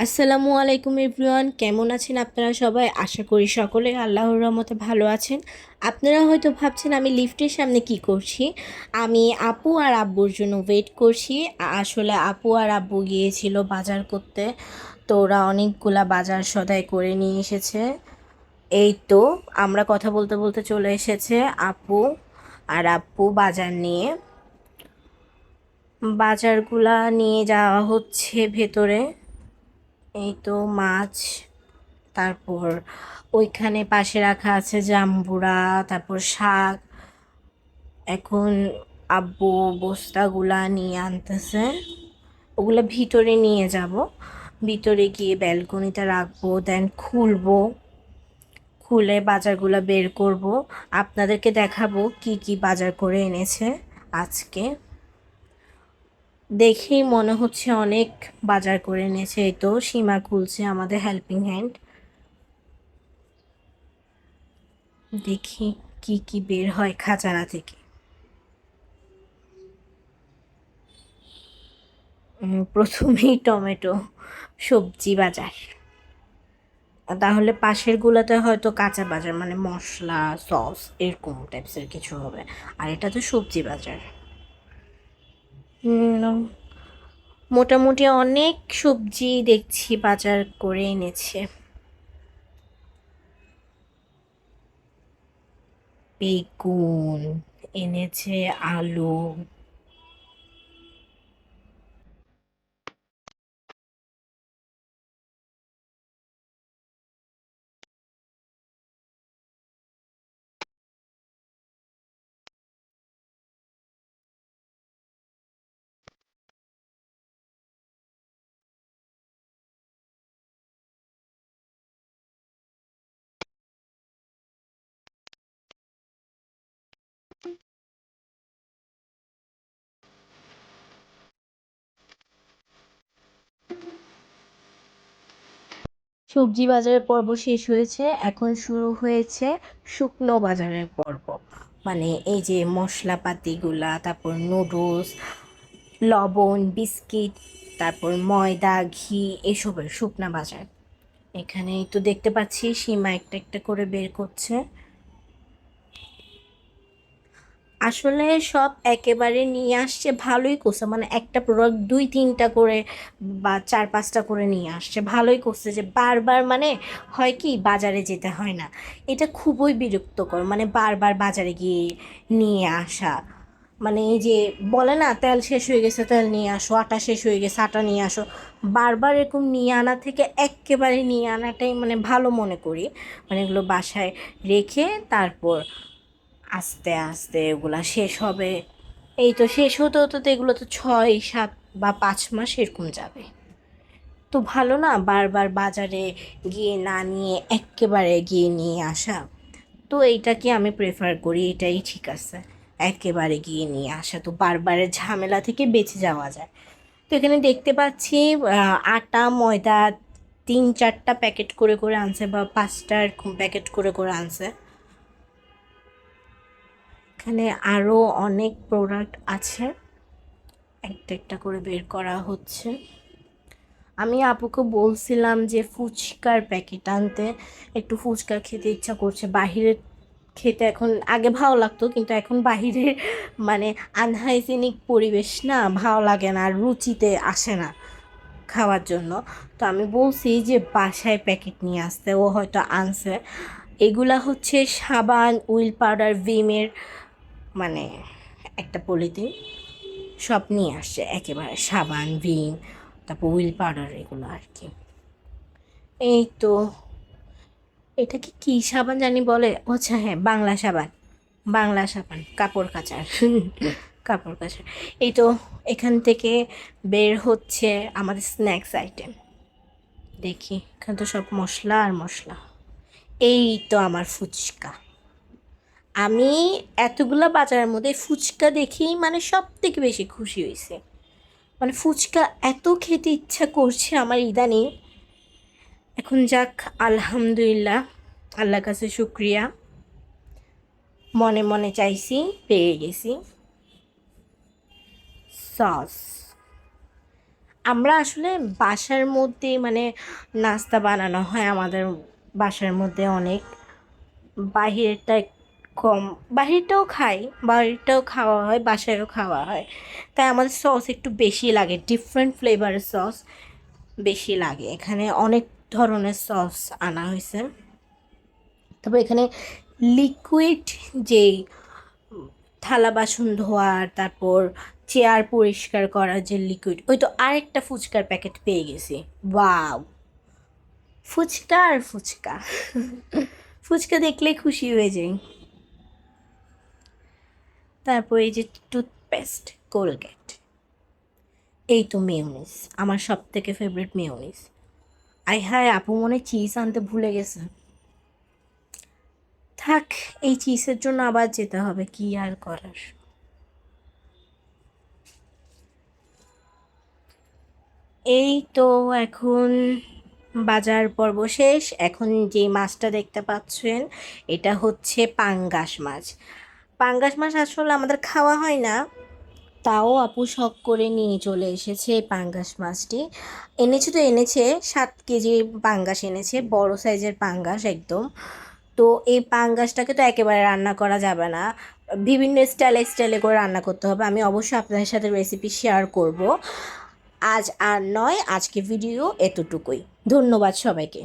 আসসালামু আলাইকুম এভরিওয়ান, কেমন আছেন আপনারা সবাই? আশা করি সকলে আল্লাহর রহমতে ভালো আছেন। আপনারা হয়তো ভাবছেন আমি লিফটের সামনে কি করছি। আমি আপু আর আব্বুর জন্য ওয়েট করছি। আসলে আপু আর আব্বু গিয়েছিল বাজার করতে, তো ওরা অনেকগুলা বাজার সদাই করে নিয়ে এসেছে। এই তো আমরা কথা বলতে বলতে চলে এসেছে আপু আর আব্বু বাজার নিয়ে। বাজারগুলা নিয়ে যাওয়া হচ্ছে ভেতরে। এই তো মাছ, তারপর ওইখানে পাশে রাখা আছে জাম্বুরা, তারপর শাক। এখন আব্বু বস্তাগুলা নিয়ে আনতেছে, ওগুলা ভিতরে নিয়ে যাব। ভিতরে গিয়ে ব্যালকনিতে রাখবো, দেন খুলবো। খুলে বাজারগুলা বের করব, আপনাদেরকে দেখাবো কি কি বাজার করে এনেছে আজকে। দেখেই মনে হচ্ছে অনেক বাজার করে এনেছে। এই তো সীমা খুলছে, আমাদের হেল্পিং হ্যান্ড। দেখি কি কি বের হয় খাজানা থেকে। প্রথমেই টমেটো, সবজি বাজার। তাহলে পাশের গুলাতে হয়তো কাঁচা বাজার, মানে মশলা, সস এরকম টাইপসের কিছু হবে। আর এটা তো সবজি বাজার। মোটামুটি অনেক সবজি দেখছি বাজার করে এনেছে। বেগুন এনেছে, আলু। সবজি বাজারের পর্ব শেষ হয়েছে, এখন শুরু হয়েছে শুকনো বাজারের পর্ব। মানে এই যে মশলাপাতিগুলা, তারপর নুডলস, লবণ, বিস্কিট, তারপর ময়দা, ঘি, এসবের শুকনা বাজার। এখানেই তো দেখতে পাচ্ছি সীমা একটা একটা করে বের করছে। আসলে সব একেবারে নিয়ে আসছে, ভালোই করছে। মানে একটা প্রোডাক্ট দুই তিনটা করে বা চার পাঁচটা করে নিয়ে আসছে, ভালোই করছে। যে বারবার মানে হয় কি বাজারে যেতে হয় না, এটা খুবই বিরক্তকর। মানে বারবার বাজারে গিয়ে নিয়ে আসা, মানে এই যে বলে না তেল শেষ হয়ে গেছে তেল নিয়ে আসো, আটা শেষ হয়ে গেছে আটা নিয়ে আসো। বারবার এরকম নিয়ে আনা থেকে একেবারে নিয়ে আনাটাই মানে ভালো মনে করি। মানে এগুলো বাসায় রেখে তারপর আস্তে আস্তে এগুলা শেষ হবে। এই তো শেষ হতে হতে তো এগুলো তো 6, 7 বা 5 মাস এরকম যাবে। তো ভালো না বারবার বাজারে গিয়ে না নিয়ে একেবারে গিয়ে নিয়ে আসা। তো এইটাকে আমি প্রেফার করি, এটাই ঠিক আছে। একেবারে গিয়ে নিয়ে আসা, তো বারবারের ঝামেলা থেকে বেঁচে যাওয়া যায়। তো এখানে দেখতে পাচ্ছি আটা ময়দা 3-4টা প্যাকেট করে করে আনছে, বা 5টা এরকম প্যাকেট করে করে আনছে। এখানে আরও অনেক প্রোডাক্ট আছে, একটা একটা করে বের করা হচ্ছে। আমি আপুকে বলছিলাম যে ফুচকার প্যাকেট আনতে, একটু ফুচকা খেতে ইচ্ছা করছে। বাহিরের খেতে এখন আগে ভালো লাগতো, কিন্তু এখন বাহিরের মানে আনহাইজেনিক পরিবেশ না, ভালো লাগে না, আর রুচিতে আসে না খাওয়ার জন্য। তো আমি বলছি যে বাসায় প্যাকেট নিয়ে আসতে, ও হয়তো আনছে। এগুলা হচ্ছে সাবান, উইল পাউডার, ভিমের মানে একটা পলিথিন, সব নিয়ে আসছে একেবারে, সাবান, ভিম, তারপর হুইল পাউডার, এগুলো আর কি। এই তো এটাকে কি সাবান জানি বলে, আচ্ছা হ্যাঁ বাংলা সাবান। বাংলা সাবান কাপড় কাচার কাপড় কাচার। এই তো এখান থেকে বের হচ্ছে আমাদের স্ন্যাক্স আইটেম। দেখি এখানে তো সব মশলা আর মশলা। এই তো আমার ফুচকা। আমি এতগুলা বাজারের মধ্যে ফুচকা দেখেই মানে সব থেকে বেশি খুশি হয়েছে। মানে ফুচকা এত খেতে ইচ্ছা করছে আমার ইদানিং। এখন যাক, আলহামদুলিল্লাহ, আল্লাহর কাছে শুক্রিয়া, মনে মনে চাইছি, পেয়ে গেছি। সস, আমরা আসলে বাসার মধ্যে মানে নাস্তা বানানো হয় আমাদের বাসার মধ্যে অনেক। বাহিরেরটা কম, বাহিরটাও খাই, বাহিরটাও খাওয়া হয়, বাসায়ও খাওয়া হয়। তাই আমাদের সস একটু বেশি লাগে, ডিফারেন্ট ফ্লেভারের সস বেশি লাগে। এখানে অনেক ধরনের সস আনা হয়েছে। তবে এখানে লিকুইড যেই থালা বাসন ধোয়ার, তারপর চেয়ার পরিষ্কার করার যে লিকুইড, ওই তো আরেকটা ফুচকার প্যাকেট পেয়ে গেছি। ওয়াও, ফুচকা আর ফুচকা ফুচকা দেখলেই খুশি হয়ে যাই। তারপর এই যে টুথপেস্ট, কোলগেট, এই তো মেয়োনিজ, আমার সব থেকে ফেভারিট মেয়োনিজ। আই হায়, আপু মনে হয় চিজ আনতে ভুলে গেছে। থাক, এই চিজের জন্য আবার যেতে হবে, কি আর করার। এই তো এখন বাজার পর্ব শেষ। এখন যে মাছটা দেখতে পাচ্ছেন, এটা হচ্ছে পাঙ্গাস মাছ। পাঙ্গাস মাছ আসলে আমাদের খাওয়া হয় না, তাও আপু শখ করে নিয়ে চলে এসেছে এই পাঙ্গাস মাছটি। এনেছে তো এনেছে, 7 কেজি পাঙ্গাস এনেছে, বড় সাইজের পাঙ্গাস একদম। তো এই পাঙ্গাসটাকে তো একেবারে রান্না করা যাবে না, বিভিন্ন স্টাইলে স্টাইলে করে রান্না করতে হবে। আমি অবশ্যই আপনাদের সাথে রেসিপি শেয়ার করব। আজ আর নয়, আজকে ভিডিও এতটুকুই। ধন্যবাদ সবাইকে।